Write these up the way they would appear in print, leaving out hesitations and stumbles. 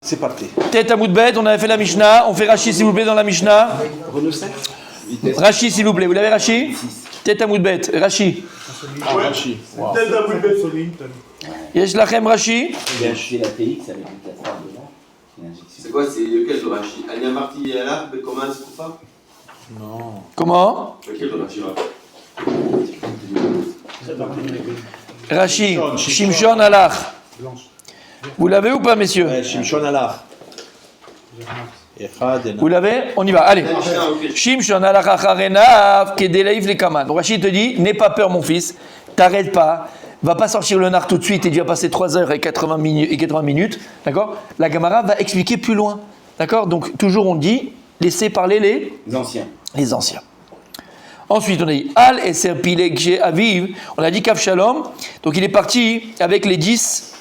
C'est parti. Tête à Moudbet, on avait fait la Mishnah. On fait Rashi, s'il vous plaît, dans la Mishnah. Rashi, s'il vous plaît. Vous l'avez, Rashi? Tête à Moudbet. Rashi. Rashi. Tête à Moudbet. Yesh lachem Rashi. J'ai acheté la TX avec une casserole dedans. C'est quoi, c'est lequel de Rashi? Ania Marti et Alaf, comment c'est pour ça? Non. Comment? Lequel de Rashi? Rashi. Shimshon Alach. Vous l'avez ou pas, messieurs? Ouais, Shimshon Alach. Vous l'avez? On y va, allez. Shimshon Alach Acharenav Kedeleif Lekaman. Donc Rachid te dit, n'aie pas peur, mon fils, t'arrêtes pas, va pas sortir le nar tout de suite et tu vas passer 3 heures et 80 minutes, d'accord? La Gemara va expliquer plus loin, d'accord? Donc toujours on dit, laissez parler les anciens. Ensuite, on a dit Al et Serpileg Aviv, on a dit Kavshalom, donc il est parti avec les 10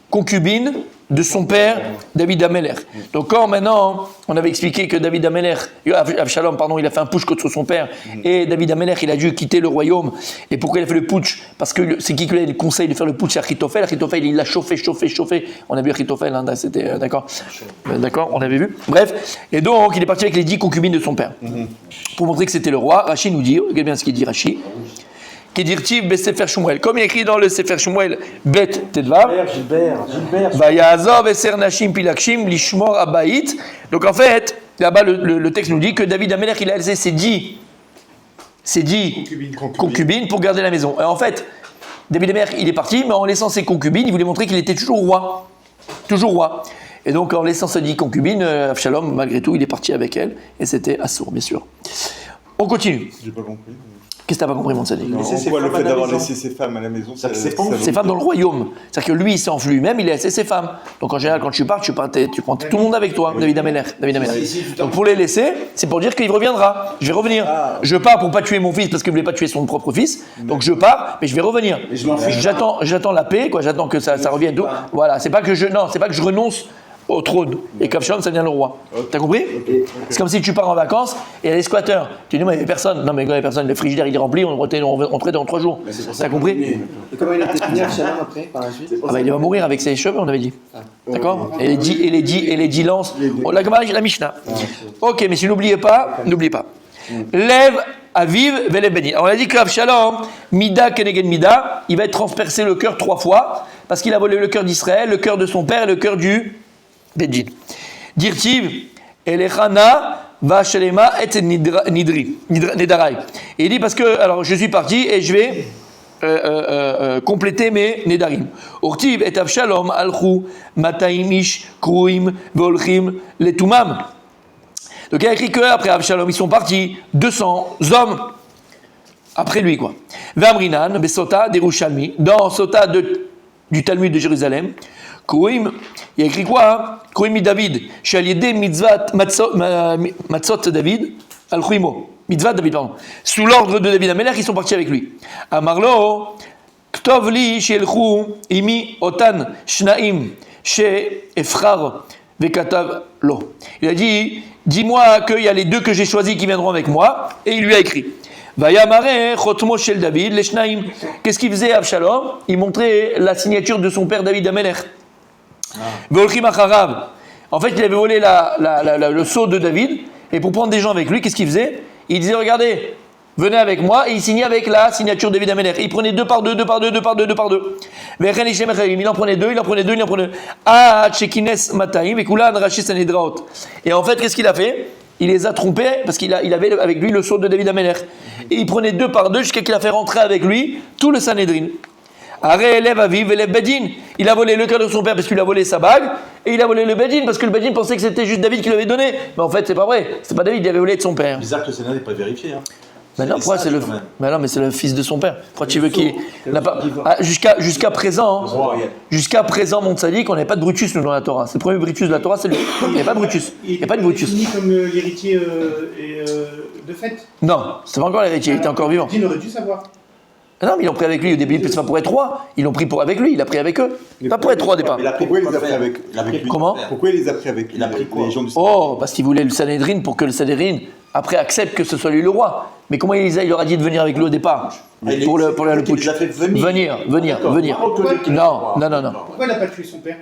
concubines de son père, David Ameler. Donc quand maintenant, on avait expliqué que David Ameler, Avshalom, pardon, il a fait un putsch contre son père, et David Ameler, il a dû quitter le royaume. Et pourquoi il a fait le putsch? Parce que c'est qui lui a eu le conseil de faire le putsch? C'est Achitophel. Achitophel, il l'a chauffé. On a vu Achitophel, hein, c'était, d'accord? D'accord, on avait vu. Bref, et donc il est parti avec les 10 concubines de son père. Pour montrer que c'était le roi, Rashi nous dit, regardez bien ce qu'il dit Rashi. Kedirtiv Sefer Shmuel. Comme il est écrit dans le Sefer Shmuel, Bet Tedvav. Gilbert. Vayazov Eser Nashim Pilakshim Lishmor Abayit. Donc en fait, là-bas, le texte nous dit que David Ameler, il a laissé ses 10 concubines pour garder la maison. Et en fait, David Ameler, il est parti, mais en laissant ses concubines, il voulait montrer qu'il était toujours roi. Toujours roi. Et donc en laissant ses 10 concubines, Avshalom, malgré tout, il est parti avec elle. Et c'était Assour, bien sûr. On continue. J'ai pas compris. Qu'est-ce que t'as pas compris, mon Sadiq? Pourquoi le fait d'avoir laissé ses femmes à la maison, ses femmes dans le royaume. C'est-à-dire que lui, il s'est enfui lui-même, il a laissé ses femmes. Donc en général, quand tu pars, tu prends tout le monde avec toi, David Ameler. Donc pour les laisser, c'est pour dire qu'il reviendra. Je vais revenir. Je pars pour pas tuer mon fils parce qu'il voulait pas tuer son propre fils. Donc je pars, mais je vais revenir. J'attends la paix, quoi. J'attends que ça revienne. Tout. Voilà. C'est pas que je renonce au trône. Et Kavshalom, ça devient le roi. T'as compris? C'est comme si tu pars en vacances et il y a des squatteurs. Tu dis, mais il n'y avait personne. Non, mais il n'y avait personne. Le frigidaire, il est rempli, on rentrait dans 3 jours. T'as compris? Et comment il a été fini Avshalom après, par la suite? Il va mourir avec ses cheveux, on avait dit. D'accord? Et les 10 lances. La Mishnah. Ok, mais si n'oubliez pas. Lève Aviv, Velev Benin. Alors on a dit que Avshalom, Mida Kenegen Mida, il va être transpercé le cœur 3 fois, parce qu'il a volé le cœur d'Israël, le cœur de son père et le cœur du Bedin. Dirtiv, Elechana, Vachelema et Nedarai. Et il dit parce que, alors je suis parti et je vais compléter mes Nedarim. Ortiv et Avshalom, Alchou, Mataimish, Kruim, Volchim, Letumam. Donc il a écrit qu'après Avshalom, ils sont partis 200 hommes après lui, quoi. Vamrinan, Besota, Derushalmi, dans Sota du Talmud de Jérusalem. Kouim, il a écrit quoi? Kouim David, Shaliede Mitzvat Matzot David, Al-Khuimo. Mitzvat David, pardon. Sous l'ordre de David Ameler, ils sont partis avec lui. Amarlo, Ktovli, Shelchou, Imi, Otan, Shnaim, She Efrar, Vekatav Lo. Il a dit, dis-moi qu'il y a les 2 que j'ai choisis qui viendront avec moi, et il lui a écrit. Vayamare Chotmo Shel David, les Shnaim. Qu'est-ce qu'il faisait Avshalom? Il montrait la signature de son père David Ameler. Volchim Acharav. En fait, il avait volé le sceau de David, et pour prendre des gens avec lui, qu'est-ce qu'il faisait? Il disait, regardez, venez avec moi, et il signait avec la signature de David Ameler. Il prenait 2 par 2. Il en prenait 2. Ah, Tchekines Mataim, et Kulan Rachis Sanedraot. Et en fait, qu'est-ce qu'il a fait? Il les a trompés parce qu'il avait avec lui le sceau de David Ameler. Et il prenait 2 par 2 jusqu'à qu'il a fait rentrer avec lui tout le Sanhédrin. Aré, élève Aviv, élève Bedin. Il a volé le cœur de son père parce qu'il a volé sa bague. Et il a volé le Bedin parce que le Bedin pensait que c'était juste David qui l'avait donné. Mais en fait, c'est pas vrai. C'est pas David, il avait volé de son père. Bizarre que le Sénat n'ait pas vérifié. Hein. Mais non, pourquoi c'est le... Mais non, mais c'est le fils de son père. Pourquoi tu veux qu'il n'a pas... Jusqu'à présent, mon tzaddik, on n'avait pas de Brutus nous dans la Torah. C'est le premier Brutus de la Torah, c'est lui. Il n'y a pas de Brutus. Il n'y a pas de Brutus. Il est comme l'héritier de fait. Non, c'est pas encore l'héritier, il était encore vivant. Il aurait dû savoir. Non, mais ils l'ont pris avec lui au début, c'est pas pour être roi. Ils l'ont pris avec lui, il a pris avec eux. Pas pour être roi au départ. Pourquoi il les a pris avec lui? Comment? Pourquoi il les a pris avec lui? Les gens du Sénat. Oh, parce qu'il voulait le Sanhédrin pour que le Sanhédrin après accepte que ce soit lui le roi. Mais comment il leur a dit de venir avec lui au départ? Pour le putsch. Il les a fait venir. Venir. Non. Pourquoi il n'a pas tué son père?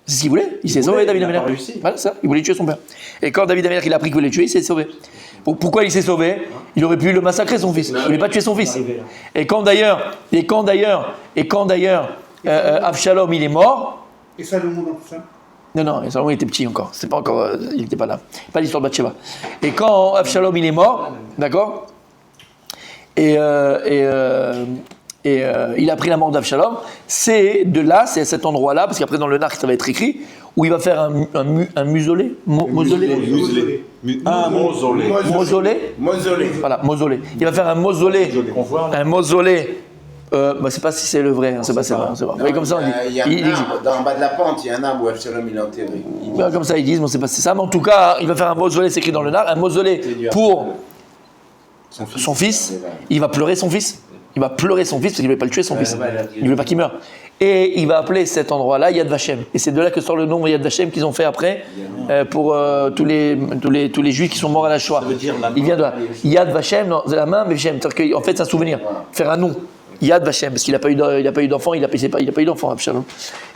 C'est ce qu'il voulait. Il s'est sauvé, David Amelech. Voilà, ça. Il voulait tuer son père. Et quand David Amelech, il a appris qu'il voulait le tuer, il s'est sauvé. Pourquoi il s'est sauvé? Il aurait pu le massacrer, son fils. Il ne voulait pas tuer son fils. Et quand d'ailleurs, Avshalom, il est mort. Et Salomon dans tout ça? Non, Salomon était petit encore. C'est pas encore, il n'était pas là. Pas l'histoire de Bathsheba. Et quand Avshalom, il est mort, d'accord? Et il a pris la mort d'Avshalom, c'est de là, c'est à cet endroit-là, parce qu'après dans le Narc ça va être écrit, où il va faire un mausolée. Mausolée. Voilà, mausolée. Il va faire un mausolée. Un mausolée. C'est pas si c'est le vrai, c'est pas vrai. Vous voyez, comme ça, Dans le bas de la pente, il y a un arbre où Absalom il est enterré. Comme ça, ils disent, bon, c'est pas ça, mais en tout cas, il va faire un mausolée, c'est écrit dans le Narc, un mausolée pour son fils. Il va pleurer son fils. Il va pleurer son fils parce qu'il ne voulait pas le tuer, son fils. Il ne voulait pas qu'il meure. Et il va appeler cet endroit-là Yad Vashem. Et c'est de là que sort le nom Yad Vashem qu'ils ont fait après pour tous les juifs qui sont morts à la Shoah. Ça veut dire la main. Il vient de là. Yad Vashem, non, c'est la main, mais Vashem. C'est-à-dire qu'en fait, c'est un souvenir. Faire un nom. Yad Vashem, parce qu'il n'a pas eu d'enfant, il n'a pas eu d'enfant, Absalom.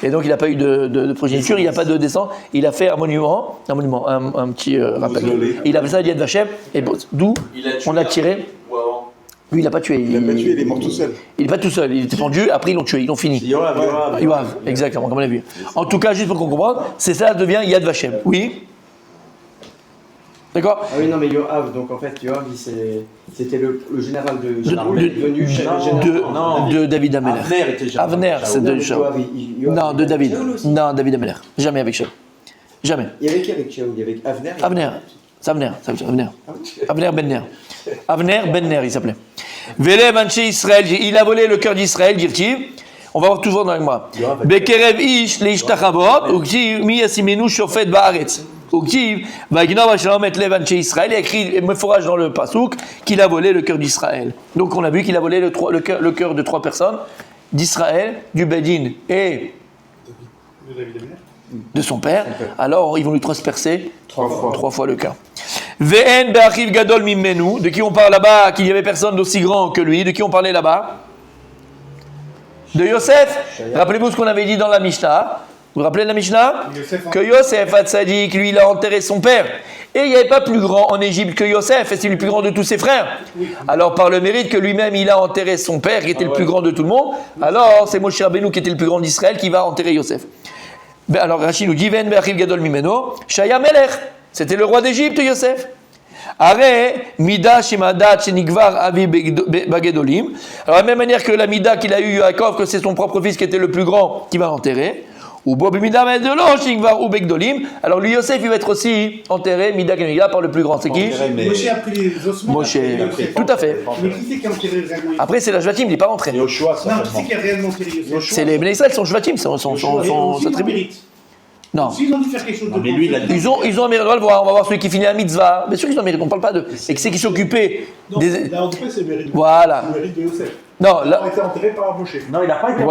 Et donc il n'a pas eu de progéniture, il n'a pas de descendant. Il a fait un monument, un petit rappel. Et il appelle ça Yad Vashem. Et d'où on l'a tiré. Lui, il n'a pas tué. Il est mort tout seul. Il n'est pas tout seul, il était pendu, après ils l'ont tué, ils l'ont fini. Yoav, exactement, comme on l'a vu. En tout cas, juste pour qu'on comprenne, c'est ça devient Yad Vashem. Oui. D'accord. Ah oui, non, mais Yoav, donc en fait, Yoav, c'était le général devenu de David Amelech. Avner, c'est de Shaul. Non, de David. Non, David Amelech. Jamais avec Shaul. Jamais. Il y avait qui avec Shaul? Il y avait Avner. Avner Ben-Ner. Avner Ben-Ner, il s'appelait. Velev Anche Israël, il a volé le cœur d'Israël, dit-il. On va voir toujours dans la Gemara. Bekerev ish leishtachavot, uktiv mi yasimenu shofet ba'aretz. Uktiv va'gnov Avshalom et lev Anche Israël. Il a écrit méphorage dans le pasouk qu'il a volé le cœur d'Israël. Donc on a vu qu'il a volé le cœur de 3 personnes d'Israël, du Bedin et de son père. Alors ils vont lui transpercer 3 fois le cœur. Ve'en be'achiv gadol mimenu. De qui on parle là-bas? Qu'il n'y avait personne d'aussi grand que lui. De qui on parlait là-bas? De Yosef. Rappelez-vous ce qu'on avait dit dans la Mishnah. Vous vous rappelez de la Mishnah? Que Yosef Hatzadik, lui, il a enterré son père. Et il n'y avait pas plus grand en Égypte que Yosef, et c'est le plus grand de tous ses frères. Alors, par le mérite que lui-même, il a enterré son père, qui était le plus grand de tout le monde, alors c'est Moshe Rabbeinu, qui était le plus grand d'Israël, qui va enterrer Yosef. Alors, Rachid nous dit, Ve'en be'achiv gadol mimeno, Shaya Melech. C'était le roi d'Égypte, Yosef. Are mida shemadat shenigvar avi bagedolim. Alors, de la même manière que la mida qu'il a eu Yaakov, que c'est son propre fils qui était le plus grand, qui va enterrer. Ou bob mida medelo shenigvar u begdolim. Alors, lui, Yosef, il va être aussi enterré, mida kenigvar, par le plus grand. C'est qui? Moshe a pris les ossements. Moshe, tout à fait. Mais qui c'est qui a enterré vraiment? Après, c'est la Shvatim, il n'est pas rentré. Non, qui c'est qui a réellement enterré Yosef? C'est les Bnei Israël, son Shvatim, sa tribu. Non. S'ils ont dû faire quelque chose de lui, il a dit. Ils ont un mérite, on va le voir, on va voir celui qui finit la mitzvah. Bien sûr qu'ils ont un mérite, on ne parle pas de. Et qui c'est qui s'occupait des. Là, en tout cas, c'est le mérite de Voilà. le mérite de Yosef. Non, là. Il a été enterré par Moshe. Non, il n'a pas été.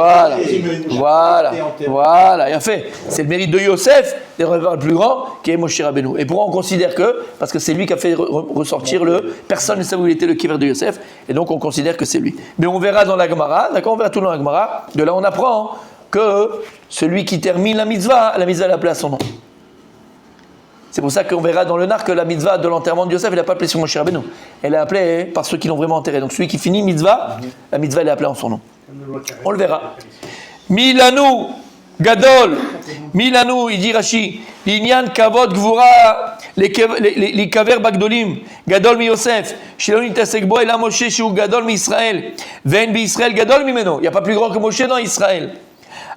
Voilà, il a fait. C'est le mérite de Yosef, le plus grand, qui est Moshe Rabbeinu. Et pourquoi on considère que, parce que c'est lui qui a fait ressortir personne ne savait où il était le kiver de Yosef, et donc on considère que c'est lui. Mais on verra dans la Gemara, d'accord, on verra tout dans la Gemara, de là on apprend que celui qui termine la mitzvah est appelé à son nom. C'est pour ça qu'on verra dans le Nar que la mitzvah de l'enterrement de Yosef, elle n'est pas appelée sur Moshe Rabbeinu. Elle est appelée par ceux qui l'ont vraiment enterré. Donc celui qui finit mitzvah, la mitzvah elle est appelée en son nom. On le verra. Milanu Gadol, Milanu, il dit Rashi, Linyan Kavod Gvura, les Kaver Bagdolim, Gadol mi Yosef, Shelo nitasek bo ela Moshe shu Gadol mi Israël, Ve'en bi Israël Gadol mimeno. Il n'y a pas plus grand que Moshe dans Israël.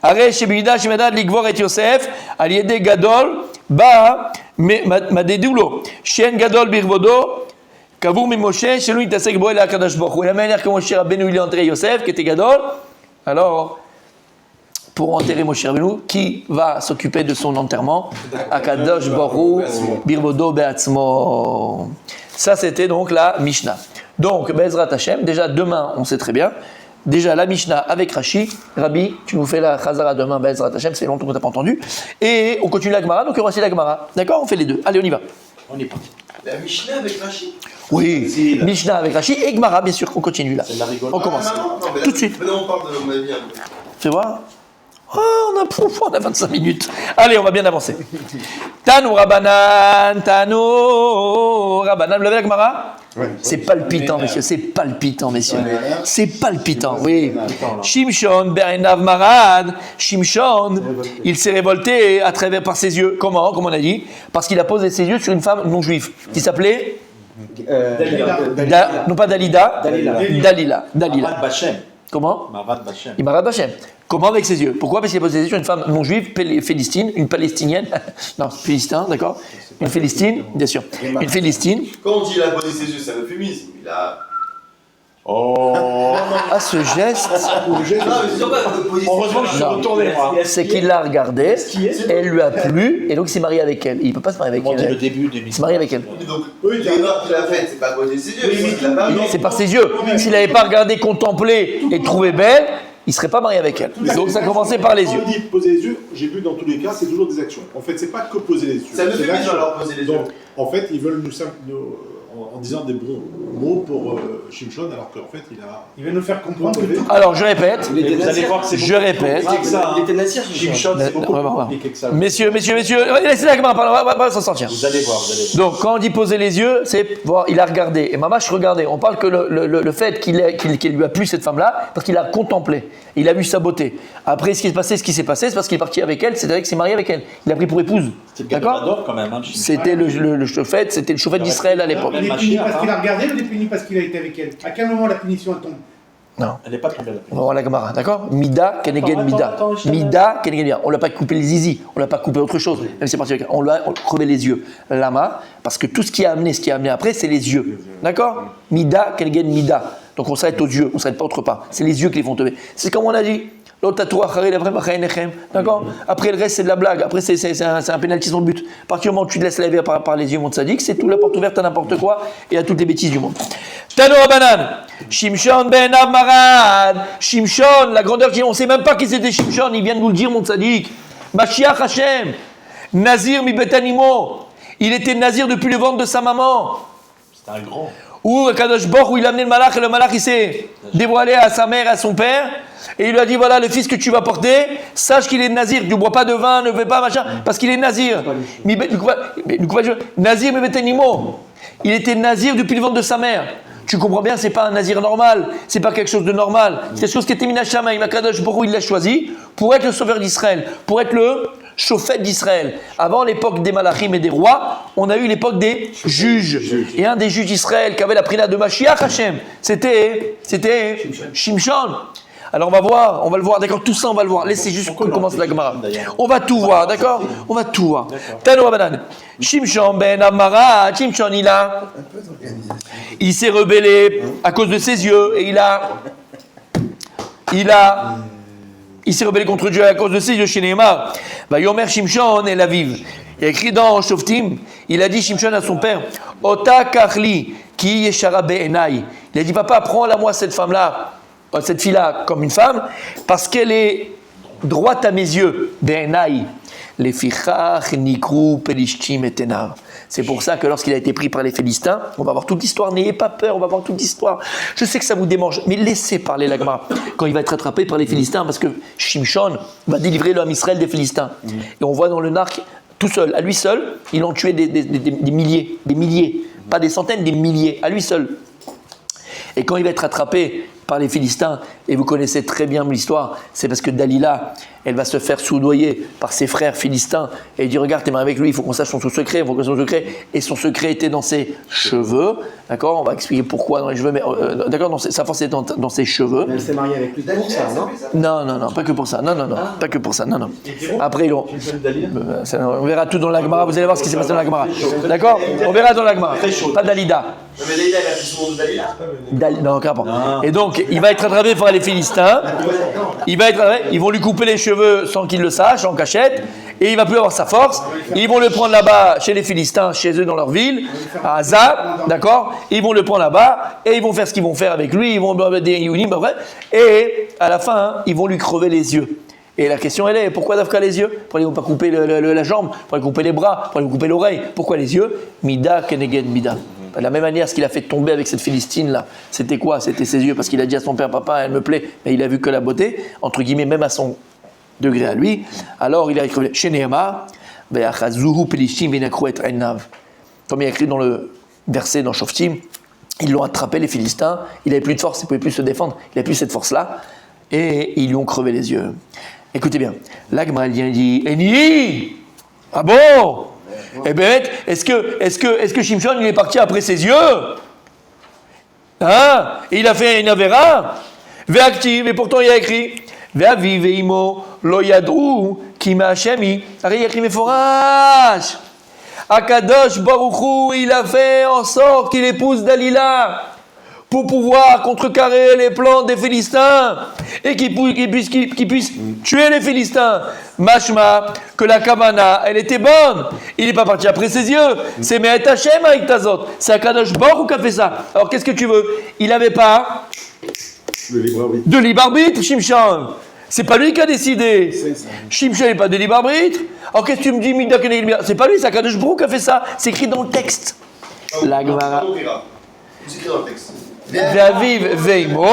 Areh shebida shemedad ligvor et Yosef, al yede Gadol, ba madedoulo, Shen Gadol birvodo, Kavur mi Moshe, Shelo nitasek bo ela Kadosh Baruch Hu. La manière que Moshe Rabbeinu il a enterré Yosef, qui était Gadol, alors pour enterrer Moshe Rabbeinu, qui va s'occuper de son enterrement? Akadosh Baruch Birvodo Be'atzmo. Ça, c'était donc la Mishnah. Donc, Be'ezrat Hashem, déjà demain, on sait très bien, déjà la Mishnah avec Rashi. Rabbi, tu nous fais la Chazara demain, Be'ezrat Hashem, c'est longtemps qu'on t'a pas entendu. Et on continue la Gemara, donc il y aura aussi la Gemara. D'accord? On fait les deux. Allez, on y va. On est parti. La Mishnah avec Rachid? Oui, Mishnah avec Rashi et Gemara, bien sûr, on continue là. On commence. Non, Tout de suite. Maintenant, on parle de ma vie. Fais voir. Oh, on a 25 minutes. Allez, on va bien avancer. Tano Rabanan, Tano Rabanan. Vous l'avez la Gemara? C'est palpitant, messieurs. C'est palpitant, messieurs. C'est palpitant, oui. Shimshon, Berenav Marad. Shimshon, il s'est révolté à travers par ses yeux. Comment? Comme on a dit. Parce qu'il a posé ses yeux sur une femme non juive qui s'appelait non pas Dalida, Dalila. Marat Bachem. Comment? Marat Bachem. Il Marat Bachem. Comment avec ses yeux? Pourquoi? Parce qu'il a posé ses yeux sur une femme non juive, philistine, une palestinienne. Non, philistin, d'accord? Une philistine, bien sûr. Une philistine. Quand on dit il a posé ses yeux, c'est un euphémisme. Il a. Oh. À ce geste, Non, mais c'est sûr pas de poser ses Heureusement que je suis Non. retourné, moi. c'est qu'il l'a regardée, elle lui a plu, et donc il s'est marié avec elle. Il ne peut pas se marier avec On dit le elle. début de Il s'est l'émission. marié avec elle. yeux. Donc, l'erreur qu'il a faite, c'est pas poser ses yeux, c'est qu'il a pas vu. C'est par ses yeux. S'il n'avait pas regardé, contemplé et trouvé belle, il ne serait pas marié avec elle. Donc ça commençait par les Quand yeux. on dit poser les yeux, j'ai vu dans tous les cas, c'est toujours des actions. En fait, c'est pas que poser les yeux. Ça me fait l'action. plaisir de leur poser les yeux. Donc, en fait, ils veulent en disant des bons mots pour Shimshon, alors qu'en fait, il va nous faire comprendre que tout. Alors je répète, Et vous allez voir que c'est je répète. beaucoup plus compliqué que ça, hein. Il était Nassir, Shimshon, c'est beaucoup On va plus voir. compliqué que ça. Messieurs, laissez la caméra parler, on va s'en sortir. Vous allez voir, vous allez voir. Donc, quand on dit poser les yeux, c'est voir, il a regardé. Et Mamache regardait. On parle que le fait qu'il lui a plu cette femme-là, parce qu'il a contemplé. Il a vu sa beauté. Après, ce qui s'est passé, c'est parce qu'il est parti avec elle, c'est-à-dire qu'il s'est marié avec elle. Il l'a pris pour épouse. C'est le gars de D'accord? Mador, quand même. Hein, Shimshon. C'était le chauffette, c'était le chauffette d'Israël à l'époque. Il est puni parce qu'il a regardé ou il est puni parce qu'il a été avec elle? À quel moment la punition elle tombe? Non. Elle n'est pas tombée là. On va voir la Gemara, d'accord? Mida, Kenegen, Mida. attends, je Mida, Kenegen, Mida. On l'a pas coupé les zizi, on l'a pas coupé autre chose. Même si c'est parti avec elle. On lui a crevé les yeux. Lama, parce que tout ce qui a amené après, c'est les yeux. D'accord? Mida, Kenegen, Mida. Donc on s'arrête aux yeux, on s'arrête pas autre part. C'est les yeux qui les font tomber. C'est comme on a dit. D'accord? Après le reste c'est de la blague. Après c'est un pénalty sur le but. À partir du moment où tu te laisses laver par les yeux, mon tzaddik, c'est tout la porte ouverte à n'importe quoi et à toutes les bêtises du monde. Tano Rabanan, Shimshon ben Amarad, Shimshon, la grandeur qui on sait même pas qui c'était Shimshon, il vient de nous le dire mon tzaddik. Mashiach Hashem, Nazir mi bet animo. Il était nazir depuis le ventre de sa maman. C'était un grand. Où Kadosh Baruch, où il a amené le malach, et le malach il s'est dévoilé à sa mère et à son père, et il lui a dit voilà le fils que tu vas porter, sache qu'il est nazir, ne bois pas de vin, ne fais pas machin, parce qu'il est nazir. Nazir mais betenimo. Il était nazir depuis le ventre de sa mère. Tu comprends bien, c'est pas un nazir normal, c'est pas quelque chose de normal, c'est quelque chose qui était minachamaï. Kadosh Baruch il l'a choisi pour être le sauveur d'Israël, pour être le chauffette d'Israël. Avant l'époque des malachim et des rois, on a eu l'époque des juges. Et un des juges d'Israël qui avait la prina de Mashiach Hashem, c'était Shimshon. Alors on va le voir, d'accord, tout ça on va le voir. Laissez juste qu'on commence la Gemara. On va tout voir, d'accord? On va tout voir. Tano Rabanan. Shimshon ben Amara, Shimshon il s'est rebellé à cause de ses yeux et il s'est rebellé contre Dieu à cause de ses yeux chez Neymar. Va Yomer Shimshon et la vive. Il a écrit dans Shoftim, il a dit Shimshon à son père, Ota Kachli, qui yeshara be'enai. Il a dit papa, prends-la moi cette femme-là, cette fille-là comme une femme, parce qu'elle est droite à mes yeux. Be'enai. Les fichach nikru pelishtim et tenar. C'est pour ça que lorsqu'il a été pris par les Philistins, on va voir toute l'histoire, n'ayez pas peur, on va voir toute l'histoire. Je sais que ça vous démange, mais laissez parler la Gemara quand il va être attrapé par les Philistins, parce que Shimshon va délivrer l'homme Israël des Philistins. Et on voit dans le Narc, tout seul, à lui seul, ils ont tué des milliers, pas des centaines, des milliers, à lui seul. Et quand il va être attrapé par les Philistins, et vous connaissez très bien l'histoire, c'est parce que Dalila, elle va se faire soudoyer par ses frères philistins, et il dit regarde, t'es marié avec lui, il faut qu'on sache son secret, et son secret était dans ses cheveux, d'accord, on va expliquer pourquoi dans les cheveux, mais d'accord, sa force est dans ses cheveux. Mais elle s'est mariée avec lui pour ça, non? Non, pas que pour ça, non, pas que pour ça, non. Après, on verra tout dans la Gemara, vous allez voir ce qui s'est passé dans la Gemara, d'accord, on verra dans la Gemara, pas Dalida. Mais Dalila, elle a pris son nom de Dalila. Non, carrément. Et donc, il va être attrapé par les Philistins. Ils vont lui couper les cheveux sans qu'il le sache, en cachette. Et il va plus avoir sa force. Ils vont le prendre là-bas, chez les Philistins, chez eux dans leur ville, à Haza, d'accord? Ils vont le prendre là-bas et ils vont faire ce qu'ils vont faire avec lui. Ils vont des Younim, après. Et à la fin, ils vont lui crever les yeux. Et la question elle est, pourquoi d'Afka les yeux? Pourquoi ils ne vont pas couper la jambe? Pourquoi ils vont couper les bras? Pourquoi ils vont couper l'oreille? Pourquoi les yeux? Mida keneged mida. De la même manière, ce qu'il a fait tomber avec cette Philistine-là, c'était quoi? C'était ses yeux, parce qu'il a dit à son père, papa, elle me plaît, mais il a vu que la beauté, entre guillemets, même à son degré à lui. Alors il a écrit chez Nehemar, Ve'achazuhu pelishtim v'nakru et einav. Comme il y a écrit dans le verset dans Shoftim, ils l'ont attrapé les Philistins, il n'avait plus de force, il ne pouvait plus se défendre, il n'avait plus cette force-là, et ils lui ont crevé les yeux. Écoutez bien, là Gemara dit, Eni, ah bon? Eh bien, est-ce que Shimshon il est parti après ses yeux? Hein? Et il a fait une avéra? Ve'aktiv, et pourtant il a écrit, Ve'avi ve'imo lo yad'u ki ma'ashemi. Alors il a écrit Meforash. Akadosh Baruch Hu, il a fait en sorte qu'il épouse Dalila pour pouvoir contrecarrer les plans des Philistins et qu'il puisse tuer les Philistins. Mashma, que la Kavana, elle était bonne. Il n'est pas parti après ses yeux. C'est Me'et Hashem avec Tazot. C'est Akadosh Baruch Hu qui a fait ça. Alors qu'est-ce que tu veux? Il n'avait pas de libre arbitre, Shimshon. C'est pas lui qui a décidé. Shimshon n'est pas de libre arbitre. Alors qu'est-ce que tu me dis, Mida? C'est pas lui, c'est Akadosh Baruch Hu qui a fait ça. C'est écrit dans le texte. La Gemara. C'est écrit dans le texte. Ve'aviv ve'imo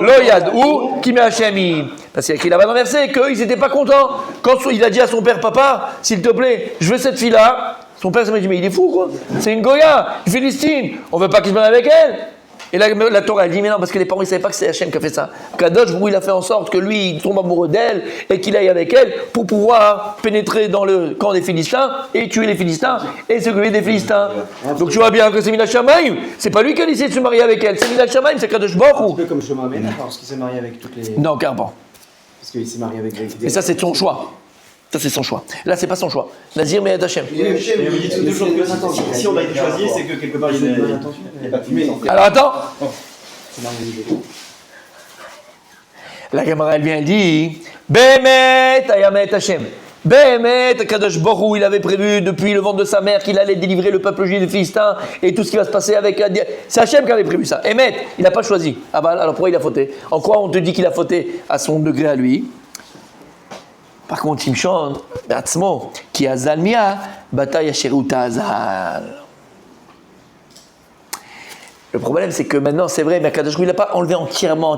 lo yad'u ki me'ashemi. Parce qu'il y a écrit là-bas dans le verset qu'ils n'étaient pas contents. Quand il a dit à son père, papa, s'il te plaît, je veux cette fille-là. Son père s'est dit, mais il est fou quoi. C'est une Goya, une Philistine. On veut pas qu'il se marie avec elle. Et là, la Torah, elle dit, mais non, parce que les parents, ils ne savaient pas que c'est Hachem qui a fait ça. Kadosh, il a fait en sorte que lui, il tombe amoureux d'elle et qu'il aille avec elle pour pouvoir pénétrer dans le camp des Philistins et tuer les Philistins et s'occuper des Philistins. Donc tu vois bien que c'est Minal Shamaim. C'est pas lui qui a décidé de se marier avec elle. C'est Minal Shamaim, c'est Kadosh Baruch Hu. Un peu comme Shlomo Amena, parce qu'il s'est marié avec toutes les. Non, carrément. Parce qu'il s'est marié avec. Et ça, c'est son choix. Ça, c'est son choix. Là, c'est pas son choix. Nazir, mais Hachem. Mais vous dites toujours que si on a été choisi, c'est que quelque part il n'est pas fumé. Alors attends. La Gemara, elle vient, elle dit Behemet ayamet Hashem. Behemet, Kadosh Baruch Hu, il avait prévu depuis le ventre de sa mère qu'il allait délivrer le peuple juif des Philistins et tout ce qui va se passer avec. C'est Hashem qui avait prévu ça. Emet, il n'a pas choisi. Ah bah alors pourquoi il a fauté? En quoi on te dit qu'il a fauté? À son degré à lui. Par contre, Shimshon, Batzmo, qui a Zalmia, Bataille Asheruta Azal. Le problème, c'est que maintenant, c'est vrai, mais Kadosh Baruch Hu, il n'a pas enlevé entièrement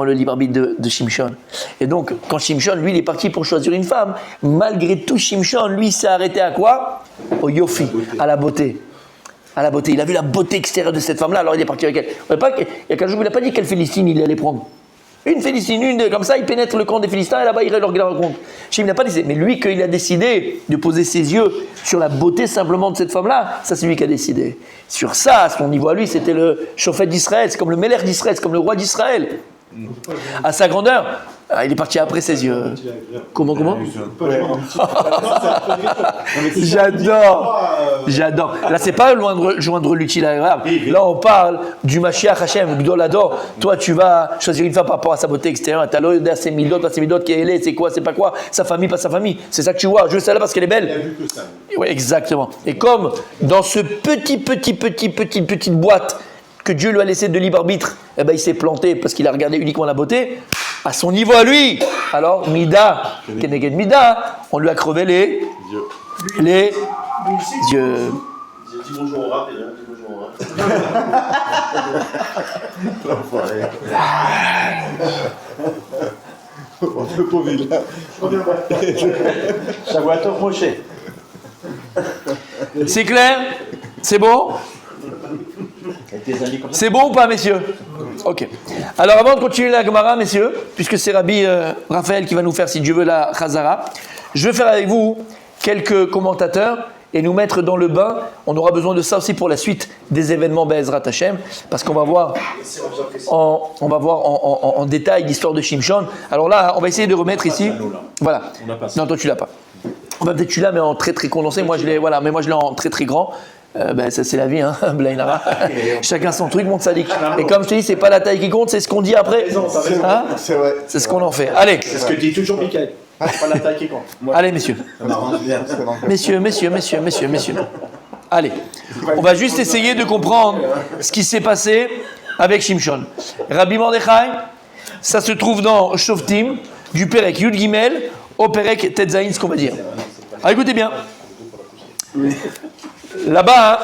le libre arbitre de Shimshon. Et donc, quand Shimshon, lui, il est parti pour choisir une femme, malgré tout, Shimshon, lui, s'est arrêté à quoi? Au yofi, à la beauté. À la beauté. Il a vu la beauté extérieure de cette femme-là, alors il est parti avec elle. Il y a Kadosh Baruch Hu, il n'a pas dit quelle Philistine il allait prendre. Une Philistine, comme ça, il pénètre le camp des Philistins et là-bas, il leur rencontre. Shim n'a pas décidé. Mais lui, qu'il a décidé de poser ses yeux sur la beauté simplement de cette femme-là, ça, c'est lui qui a décidé. Sur ça, à son niveau à lui, c'était le chauffeur d'Israël, c'est comme le Melech d'Israël, c'est comme le roi d'Israël. À sa grandeur, il est parti après ses yeux. Comment J'adore. Là, c'est pas joindre l'utile à l'agréable. Là, on parle du Mashiach Hashem, Gdolador. Toi, tu vas choisir une femme par rapport à sa beauté extérieure. T'as l'œil à ses midot, pas ses midot, qui est c'est quoi, c'est pas quoi, sa famille, pas sa famille. C'est ça que tu vois. Je veux celle-là parce qu'elle est belle. Il a vu que ça. Oui, exactement. Et comme dans ce petite boîte que Dieu lui a laissé de libre arbitre, eh ben, il s'est planté parce qu'il a regardé uniquement la beauté, à son niveau à lui. Alors, Mida, Keneged Mida, on lui a crevé les yeux. Dis bonjour au rap et dis bonjour au rap. Le pauvre il a. Shavuator Moshe. C'est clair? C'est bon? C'est bon ou pas, messieurs? Ok. Alors, avant de continuer la Gemara, messieurs, puisque c'est Rabbi Raphaël qui va nous faire, si Dieu veut, la Chazara, je vais faire avec vous quelques commentateurs et nous mettre dans le bain. On aura besoin de ça aussi pour la suite des événements Be'ezrat Hashem, parce qu'on va voir en détail l'histoire de Shimshon. Alors là, on va essayer de remettre ici. Voilà. Non, toi tu l'as pas. Peut-être tu l'as, mais en très très condensé. Moi je l'ai, voilà, mais moi je l'ai en très très grand. Ça c'est la vie, hein, Blainara. Chacun son truc, mon sadique. Et comme je te dis, c'est pas la taille qui compte, c'est ce qu'on dit après. Hein, C'est vrai. c'est ce qu'on en fait. Allez. C'est ce que dit toujours Michael. Pas la taille qui compte. Allez, messieurs. Messieurs. Allez. On va juste essayer de comprendre ce qui s'est passé avec Shimshon. Rabbi Mordechai, ça se trouve dans Shoftim, du Perek Yud Gimel au Perek Tetzaïn, ce qu'on va dire. Alors, écoutez bien. Là-bas, hein,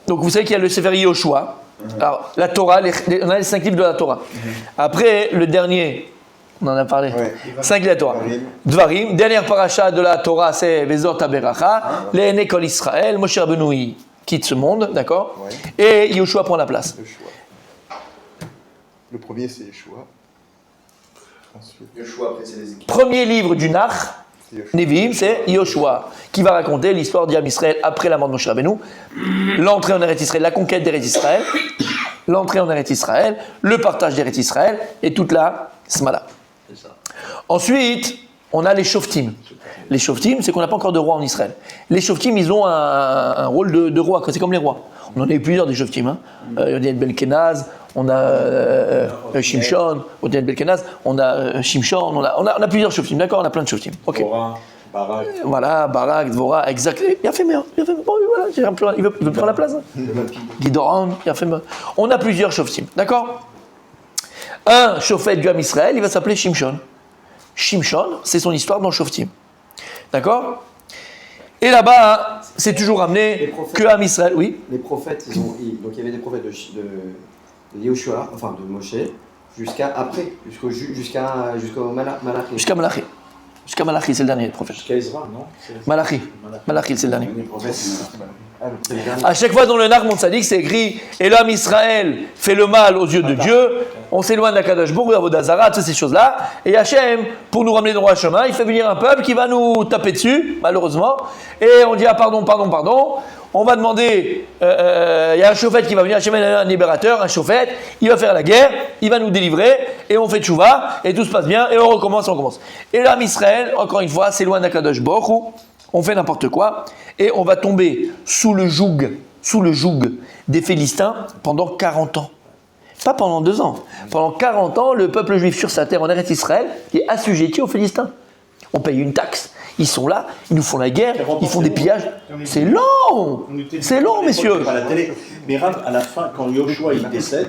donc vous savez qu'il y a le Sefer Yoshua. Alors, la Torah, on a les 5 livres de la Torah. Après, le dernier, On en a parlé. Ouais. 5 la Torah. Dvarim. Dernière paracha de la Torah, c'est Vezot Aberacha. Les Nekol Israël. Moshe Rabbeinu il quitte ce monde, d'accord. Ouais. Et Yoshua prend la place. Le choix. Le premier, c'est Yeshua. Ensuite, Yoshua, après, c'est les équipes. Premier livre du Nach, Yeshua. Nevi'im, c'est Yoshua, qui va raconter l'histoire d'Yam Israël après la mort de Moshe Rabbeinu, l'entrée en Eretz Israël, la conquête d'Eretz Israël, l'entrée en Eretz Israël, le partage d'Eretz Israël et toute la Smala. C'est ça. Ensuite, on a les Shoftim. Les Shoftim, c'est qu'on n'a pas encore de roi en Israël. Les Shoftim, ils ont un rôle de roi, c'est comme les rois. On en a eu plusieurs des Shoftim. Hein. Oded Belkenaz, on a Shimshon, Oded Belkenaz, on a Shimshon, on a plusieurs Shoftim, d'accord. On a plein de Shoftim. Ok. Dvorah, Barak. Voilà, Barak, Dvorah, exact. Bien fait, bien fait. Bon, voilà, il veut prendre la place. Hein. Guidoran, bien fait. On a plusieurs Shoftim, d'accord. Un Shofet du Ham Israël, il va s'appeler Shimshon. Shimshon, c'est son histoire dans Shoftim. D'accord. Et là-bas, c'est toujours ramené que Ham Israël, oui. Les prophètes, donc il y avait des prophètes de Yoshua, enfin de Moshe, jusqu'à après, jusqu'au Malachi. Jusqu'à Malachi. Jusqu'à Malachi, c'est le dernier prophète. Jusqu'à Ezra, non? Malachi. Malachi, c'est le dernier. Les prophètes, c'est le dernier. À chaque fois dans le Nar Montsadik, c'est écrit « Et l'homme Israël fait le mal aux yeux de Dieu, on s'éloigne d'Akadosh Baruch Hu, Avodazara, toutes ces choses-là. Et Hachem, pour nous ramener droit chemin, il fait venir un peuple qui va nous taper dessus, malheureusement. Et on dit « Ah pardon, pardon, pardon ». On va demander, il y a un chauffette qui va venir, Hachem un libérateur, un chauffette, il va faire la guerre, il va nous délivrer, et on fait tchouva, et tout se passe bien, et on recommence. Et l'homme Israël, encore une fois, s'éloigne d'Akadosh Baruch Hu, on fait n'importe quoi, et on va tomber sous le joug des Philistins pendant 40 ans. Pas pendant 2 ans. Pendant 40 ans, le peuple juif sur sa terre en Eretz Israël est assujetti aux Philistins. On paye une taxe. Ils sont là, ils nous font la guerre, ils font des pillages. C'est long. C'est long, messieurs. À la télé. Mais Rav, à la fin, quand Yoshua il décède,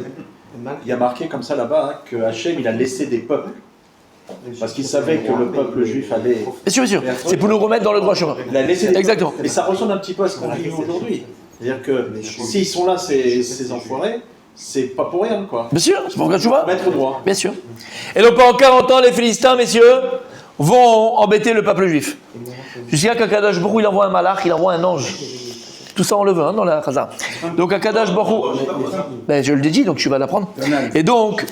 il y a marqué comme ça là-bas hein, que Hachem il a laissé des peuples. Parce qu'il savait que le peuple juif allait. Bien sûr. C'est pour nous remettre dans le droit chemin. Il a laissé des Exactement. Et ça ressemble un petit peu à ce qu'on vit aujourd'hui. C'est-à-dire que s'ils sont là, ces enfoirés, c'est pas pour rien, quoi. Bien sûr, c'est pour que tu vois. Mettre droit. Bien sûr. Et donc pendant 40 ans, les Philistins, messieurs, vont embêter le peuple juif. Jusqu'à qu'Akadosh Baruch Hu, il envoie un malach, il envoie un ange. Tout ça on le veut hein, dans la Chaza. Donc Akadosh Baruch Hu, ben, je le dis donc tu vas l'apprendre. Et donc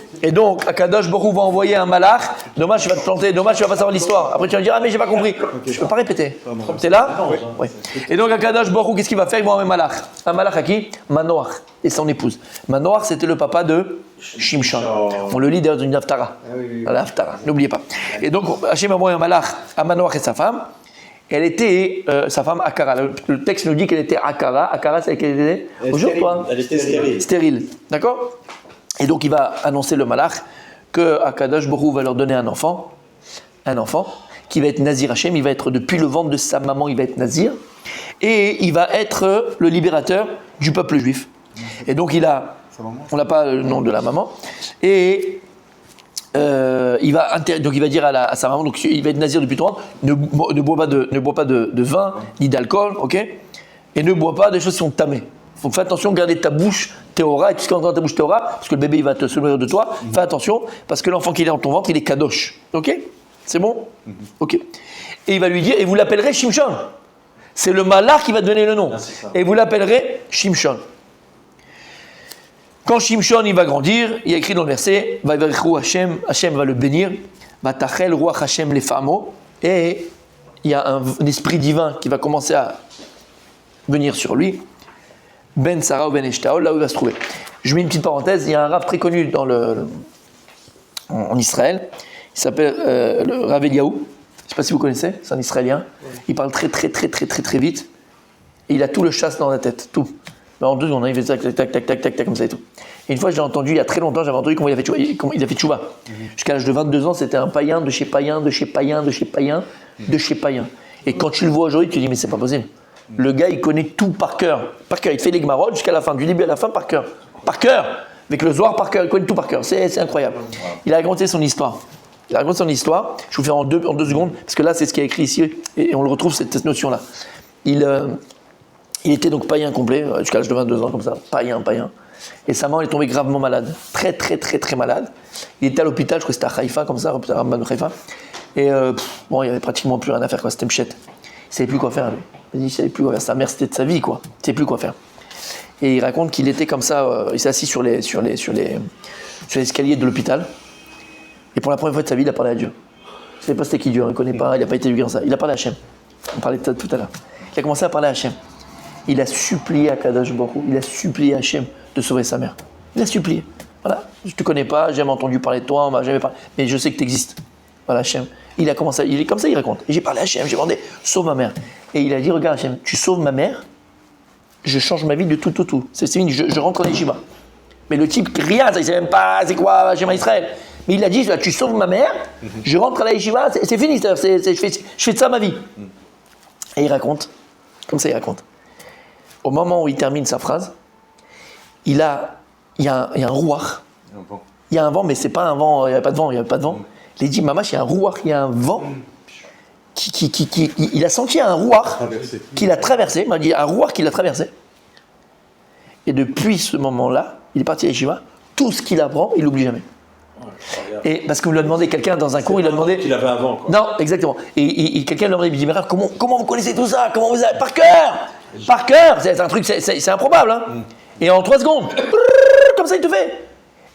Akadosh Baruch Hu va envoyer un malach. Dommage tu vas te planter, dommage tu vas pas savoir l'histoire. Après tu vas me dire ah mais j'ai pas compris. Je peux pas répéter. T'es là? Oui. Et donc Akadosh Baruch Hu, qu'est-ce qu'il va faire? Il va envoyer un malach. Un malach à qui? Manoach et son épouse. Manoach c'était le papa de Shimshon. On le lit dans une Haftara. La Haftara, n'oubliez pas. Et donc Hachem a envoyé un malach à Manoach et sa femme. Elle était, sa femme, Akara. Le texte nous dit qu'elle était Akara. Akara, c'est qu'elle était bonjour, toi. Elle était stérile. Stérile. D'accord. Et donc, il va annoncer le malach que Akadosh Baruch Hu va leur donner un enfant qui va être Nazir Hachem. Il va être depuis le ventre de sa maman, il va être Nazir. Et il va être le libérateur du peuple juif. Et donc, on n'a pas le nom de la maman. Et il va dire à sa maman, donc il va être nazir depuis 3 ans, ne bois pas de vin ni d'alcool, ok, et ne bois pas des choses qui sont tamées. Donc fais attention, garder ta bouche théora, et tout ce qui est dans ta bouche théora, parce que le bébé il va se nourrir de toi. Fais attention, parce que l'enfant qui est dans ton ventre, il est kadosh, ok. C'est bon, ok. Et il va lui dire, et vous l'appellerez Shimshon. C'est le malach qui va donner le nom. Et vous l'appellerez Shimshon. Quand Shimshon il va grandir, il y a écrit dans le verset, Hachem va le bénir, Vatachel Ruach Hachem lefamo, et il y a un esprit divin qui va commencer à venir sur lui, Ben Sarah ou Ben Eshtaol, là où il va se trouver. Je mets une petite parenthèse, il y a un rav très connu en Israël, il s'appelle le Rav Eliyahu, je ne sais pas si vous connaissez, c'est un Israélien, il parle très vite, et il a tout le chasse dans la tête, tout. En 2 secondes, il fait tac, tac, tac, tac, tac, tac, comme ça et tout. Et une fois, j'ai entendu, il y a très longtemps, j'avais entendu comment il a fait tchouva. Jusqu'à l'âge de 22 ans, c'était un païen de chez païen, de chez païen, de chez païen, de chez païen. Et quand tu le vois aujourd'hui, tu te dis, mais c'est pas possible. Le gars, il connaît tout par cœur. Par cœur, il te fait les Gmarot jusqu'à la fin, du début à la fin, par cœur. Par cœur. Avec le Zohar, par cœur, il connaît tout par cœur. C'est incroyable. Il a raconté son histoire. Je vous fais en deux secondes, parce que là, c'est ce qui est écrit ici, et on le retrouve, cette notion-là. Il était donc païen complet, jusqu'à l'âge de 22 ans, comme ça, païen. Et sa maman est tombée gravement malade, très malade. Il était à l'hôpital, je crois que c'était à Haïfa, comme ça, à Rambam de Haïfa. Et bon, il n'y avait pratiquement plus rien à faire, quoi. C'était Mchette. Il ne savait plus quoi faire, lui. Il ne savait plus quoi faire. Sa mère, c'était de sa vie, quoi. Il ne savait plus quoi faire. Et il raconte qu'il était comme ça, il s'est assis sur l'escalier de l'hôpital. Et pour la première fois de sa vie, il a parlé à Dieu. Il ne savait pas c'était qui Dieu, il ne connaît pas, il n'a pas été vu comme ça. Il a parlé à Hachem. On parlait de ça tout à l'heure. Il a commencé à parler à Hachem. Il a supplié à Kadosh Baruch Hu, il a supplié à Hachem de sauver sa mère. Il a supplié. Voilà, je ne te connais pas, j'ai jamais entendu parler de toi, on m'a jamais parlé, mais je sais que tu existes. Voilà, Hachem. Il a commencé, il est comme ça, il raconte. Et j'ai parlé à Hachem, j'ai demandé, sauve ma mère. Et il a dit, regarde Hachem, tu sauves ma mère, je change ma vie de tout. C'est fini, je rentre en Yeshiva. Mais le type, rien, il ne sait même pas c'est quoi Hachem Israël. Mais il a dit, tu sauves ma mère, je rentre à la Yeshiva, c'est fini, je fais de ça ma vie. Et il raconte, comme ça il raconte. Au moment où il termine sa phrase, il y a un rouar. Il y a un vent, mais c'est pas un vent, il n'y avait pas de vent, Il dit, Mamash, il y a un rouar, il y a un vent. Il a senti un rouar qu'il a traversé. Il m'a dit, un rouar qu'il a traversé. Et depuis ce moment-là, il est parti à Yeshiva. Tout ce qu'il apprend, il l'oublie jamais. Et parce que vous lui a demandé, quelqu'un dans un cours, il a demandé. Qu'il avait avant, quoi. Non, exactement. Et quelqu'un lui a demandé, il dit, mais comment vous connaissez tout ça? Comment vous avez. Par cœur! Par cœur! C'est un truc, c'est improbable, hein? Et en 3 secondes, comme ça, il te fait.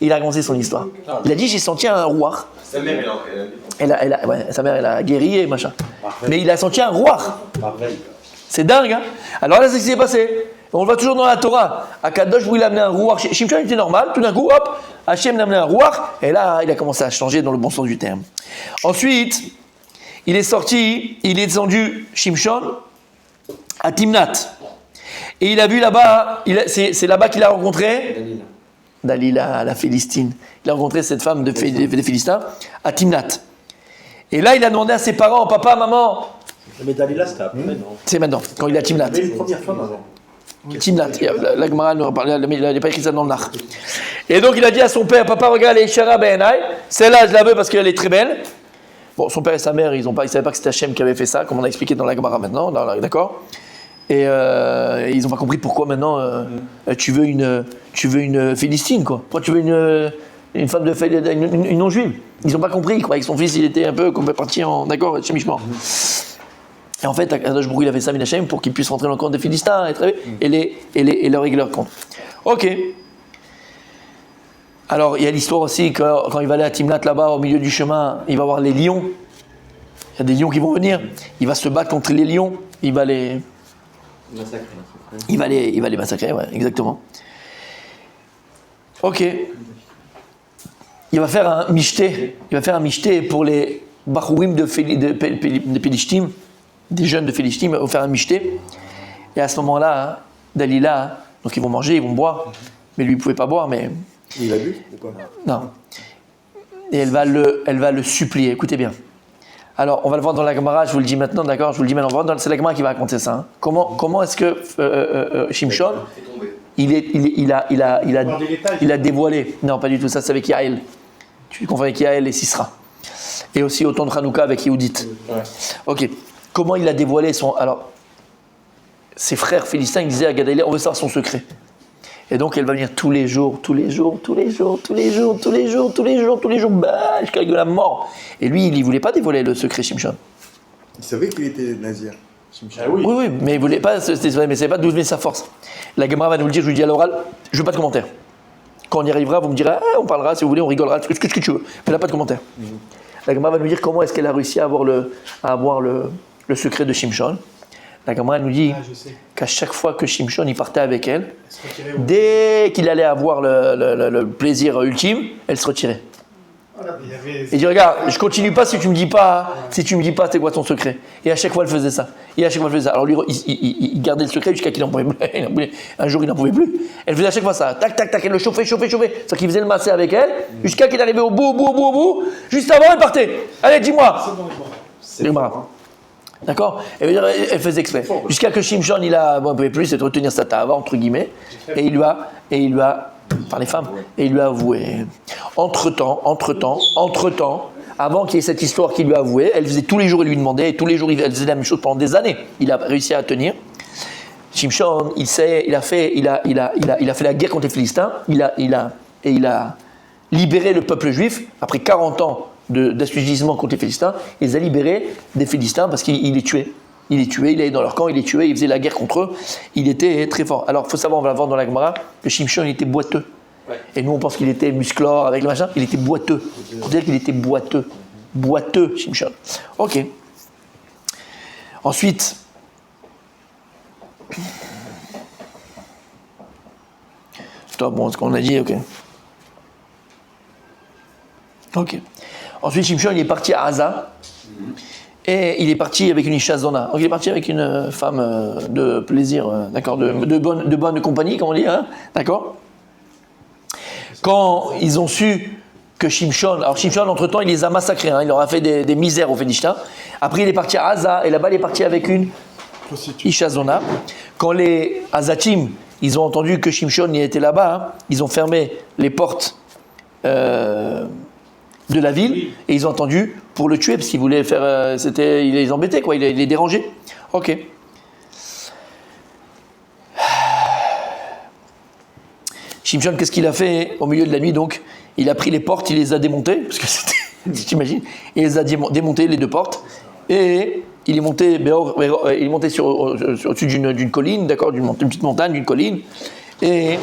Et il a raconté son histoire. Il a dit, j'ai senti un rouar. Sa mère, Sa mère, elle a guéri et machin. Mais il a senti un rouar. C'est dingue, hein? Alors là, c'est ce qui s'est passé. On le voit toujours dans la Torah. À Kadosh, où il a amené un rouar. Shimshon était normal. Tout d'un coup, hop, Hachem a amené un rouar. Et là, il a commencé à changer dans le bon sens du terme. Ensuite, il est sorti, il est descendu, Shimshon, à Timnat. Et il a vu là-bas, c'est là-bas qu'il a rencontré Dalila, la Philistine. Il a rencontré cette femme des Philistins à Timnat. Et là, il a demandé à ses parents, papa, maman. Mais Dalila, c'était après, non? C'est maintenant, quand il est à Timnat. Mais une première femme avant. Timnat, la Gemara nous parle, il n'a pas écrit ça dans le Nach. Et donc il a dit à son père, papa, regarde, elle est Shara Be'enai, celle-là je la veux parce qu'elle est très belle. Bon, son père et sa mère, ils ne savaient pas que c'était Hachem qui avait fait ça, comme on a expliqué dans la Gemara maintenant, d'accord? Et ils n'ont pas compris pourquoi maintenant tu veux une Philistine, quoi. Pourquoi tu veux une femme une non-juive? Ils n'ont pas compris, quoi. Avec son fils, il était un peu parti en. D'accord, chemichement. Et en fait, Akadosh Baruch Hu, il a fait ça, Minachem, pour qu'il puisse rentrer dans le compte des Philistins et leur régler leur compte. Ok. Alors, il y a l'histoire aussi que quand il va aller à Timnat là-bas, au milieu du chemin, il va voir les lions. Il y a des lions qui vont venir. Il va se battre contre les lions. Il va les massacrer, ouais, exactement. Ok. Il va faire un mishté. Il va faire un mishté pour les Bachourim de Philistine. Des jeunes de Philistine vont faire un mishté. Et à ce moment-là, Dalila, donc ils vont manger, ils vont boire. Mais lui, il ne pouvait pas boire, mais. Il a bu ou pas? Non. Et elle va le supplier. Écoutez bien. Alors, on va le voir dans la Gemara, je vous le dis maintenant, d'accord? Je vous le dis maintenant, c'est la Gemara qui va raconter ça. Hein. Comment est-ce que Shimshon, il a dévoilé? Non, pas du tout, ça c'est avec Yael. Tu confonds avec Yael et Sisra. Et aussi au temps de Hanouka avec Yehudit. Ouais. Ok. Comment il a dévoilé son. Alors, ses frères philistins, ils disaient à Gadalia, on veut savoir son secret. Et donc, elle va venir tous les jours, bah, jusqu'à la mort. Et lui, il ne voulait pas dévoiler le secret, Shimshon. Il savait qu'il était nazir. Ah oui. Oui, mais il ne voulait pas, mais c'est ne savait pas d'où venait sa force. La Gemara va nous le dire, je lui dis à l'oral, je ne veux pas de commentaire. Quand on y arrivera, vous me direz, on parlera, si vous voulez, on rigolera, ce que tu veux. Mais là, pas de commentaire. La Gemara va nous dire comment est-ce qu'elle a réussi à avoir le secret de Shimshon. La Gemara nous dit qu'à chaque fois que Shimshon il partait avec elle, dès qu'il allait avoir le plaisir ultime, elle se retirait. Et dit regarde, je continue pas si tu me dis pas, c'est quoi ton secret. Et à chaque fois elle faisait ça. Alors lui, il gardait le secret jusqu'à qu'il n'en pouvait plus. Un jour il n'en pouvait plus. Elle faisait à chaque fois ça, tac, elle le chauffait. C'est-à-dire qu'il faisait le masser avec elle, jusqu'à qu'il arrivait au bout. Juste avant, elle partait. Allez, dis-moi. C'est bon. D'accord? Elle faisait exprès. Jusqu'à que Shimshon, il ne pouvait plus, c'est de retenir sa tava, entre guillemets, et il lui a, par les femmes, et il lui a avoué. Entre-temps, avant qu'il y ait cette histoire qu'il lui a avoué, elle faisait tous les jours, il lui demandait, et tous les jours, elle faisait la même chose pendant des années. Il a réussi à tenir. Shimshon, il a fait la guerre contre les Philistins, il a libéré le peuple juif, après 40 ans d'assujettissement contre les Philistins, il les a libérés des Philistins parce qu'il les tuait. Il les tuait, il allait dans leur camp, il les tuait, il faisait la guerre contre eux. Il était très fort. Alors, il faut savoir, on va le voir dans la Gemara, que Shimshon, il était boiteux. Ouais. Et nous, on pense qu'il était musclore avec le machin. Il était boiteux. On dirait qu'il était boiteux. Boiteux, Shimshon. Ok. Ensuite, bon, ce qu'on a dit, ok. Ok. Ensuite, Shimshon, il est parti à Haza. Et il est parti avec une Isha Zona. Donc il est parti avec une femme de plaisir, d'accord, de bonne compagnie, comme on dit, hein, d'accord. Quand ils ont su que Shimshon, alors Shimshon, entre-temps, il les a massacrés, hein, il leur a fait des misères aux Philistins. Après, il est parti à Haza, et là-bas, il est parti avec une Isha Zona. Quand les Hazatim, ils ont entendu que Shimshon y était là-bas, hein, ils ont fermé les portes de la ville, et ils ont entendu pour le tuer, parce qu'ils voulaient faire, il les embêtait, quoi, il les dérangeait. Ok. Shimshon, qu'est-ce qu'il a fait au milieu de la nuit, donc? Il a pris les portes, il les a démontées, parce que c'était, t'imagines, il les a démontées, les deux portes, et il est monté, au-dessus d'une colline, d'accord, d'une petite montagne, d'une colline, et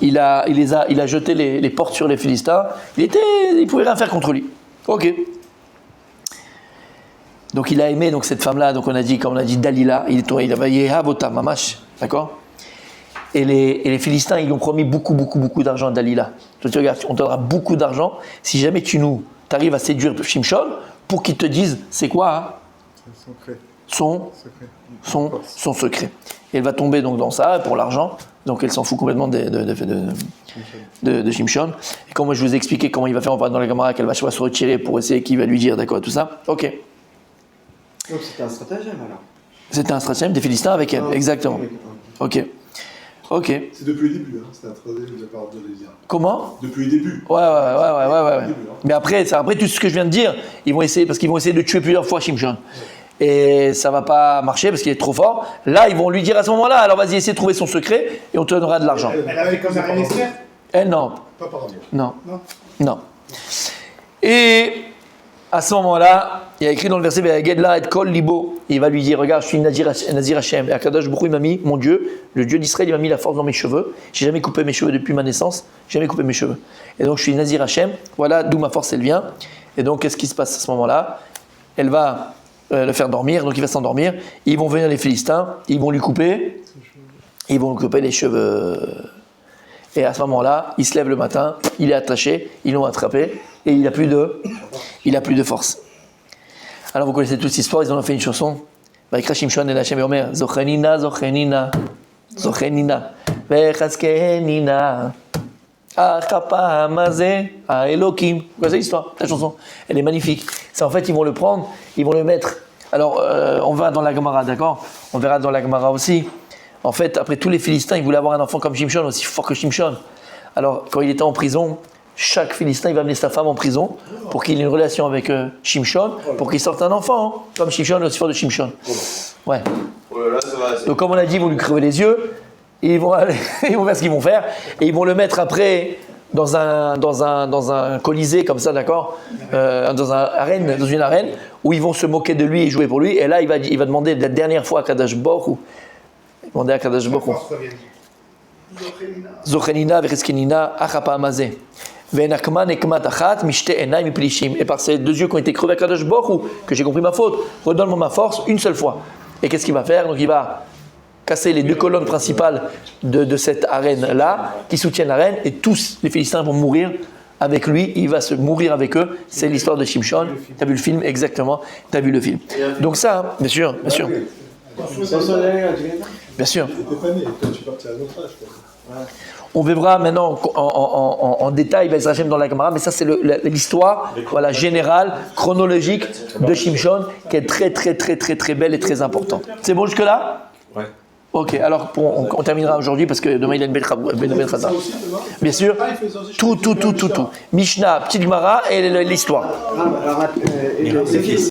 il a jeté les portes sur les Philistins. Il pouvait rien faire contre lui. Ok. Donc il a aimé cette femme-là. Donc on a dit Dalila. Il avait Yehavota Mamash, d'accord. Et les Philistins, ils lui ont promis beaucoup d'argent à Dalila. Tu regardes, on te donnera beaucoup d'argent si jamais tu arrives à séduire Shimshon pour qu'il te dise c'est quoi, hein, son secret. Et elle va tomber donc dans ça pour l'argent. Donc elle s'en fout complètement de Shimshon. Et comme moi je vous ai expliqué comment il va faire, on va dans la Gemara qu'elle va se retirer pour essayer qui va lui dire, d'accord, tout ça. Ok. Donc c'était un stratagème alors. C'était un stratagème des Philistins avec elle, exactement. Ok. Ok. C'est depuis le début, hein. C'était un stratagème de la part de Lévia. Comment ? Depuis le début. Ouais. Mais après tout ce que je viens de dire, ils vont essayer de tuer plusieurs fois Shimshon. Et ça va pas marcher parce qu'il est trop fort. Là, ils vont lui dire à ce moment-là, alors vas-y, essaie de trouver son secret et on te donnera de l'argent. Elle avait comme un expert ? Elle, non. Pas par Non. Et à ce moment-là, il y a écrit dans le verset Ve'agedla et kol libo. Il va lui dire, regarde, je suis Nazir Hashem. Et Akadosh Baruch Hu, il m'a mis, mon Dieu, le Dieu d'Israël, il m'a mis la force dans mes cheveux. J'ai jamais coupé mes cheveux depuis ma naissance. Jamais coupé mes cheveux. Et donc je suis Nazir Hashem. Voilà d'où ma force elle vient. Et donc qu'est-ce qui se passe à ce moment-là ? Elle va le faire dormir, donc il va s'endormir. Ils vont venir les Philistins, ils vont lui couper les cheveux. Et à ce moment-là, il se lève le matin, il est attaché, ils l'ont attrapé et il a plus de force. Alors vous connaissez toute cette histoire, ils en ont fait une chanson. Vaikra Shimshon el Hashem Yomer, Zochenina, Zochenina, Zochenina, Vechaskenina, Achapa Mazé, Elohim. Vous connaissez l'histoire, la chanson? Elle est magnifique. C'est en fait, ils vont le prendre, ils vont le mettre. Alors, on va dans la Gemara, d'accord? On verra dans la Gemara aussi. En fait, après tous les Philistins, ils voulaient avoir un enfant comme Shimshon, aussi fort que Shimshon. Alors, quand il était en prison, chaque Philistin, il va amener sa femme en prison pour qu'il ait une relation avec Shimshon, pour qu'il sorte un enfant, hein, comme Shimshon, aussi fort de Shimshon. Ouais. Donc, comme on a dit, ils vont lui crever les yeux, et ils vont faire ce qu'ils vont faire, et ils vont le mettre après dans un colisée comme ça, d'accord, dans une arène, où ils vont se moquer de lui et jouer pour lui. Et là, il va demander la dernière fois à Kadosh Baruch Hu, demander à Kadosh Baruch Hu, Zochenina v'reskenina achapa amazé. Et par ces deux yeux qui ont été crevés à Kadosh Baruch Hu, que j'ai compris ma faute, redonne-moi ma force une seule fois. Et qu'est-ce qu'il va faire? Donc il va casser les deux colonnes principales de cette arène-là, qui soutiennent l'arène, et tous les Philistins vont mourir avec lui, il va se mourir avec eux. C'est l'histoire de Shimshon. Tu as vu le film? Exactement, tu as vu le film. Donc ça, bien sûr. Bien sûr. T'étais pas né, toi tu partais à notre âge. On verra maintenant en détail dans la Gemara, mais ça c'est l'histoire générale, chronologique de Shimshon, qui est très très très très très belle et très importante. C'est bon jusque-là? Ouais. Ok, alors on terminera aujourd'hui parce que demain il y a une belle Khazar. Bien sûr, tout. Mishnah, petite Gemara et l'histoire.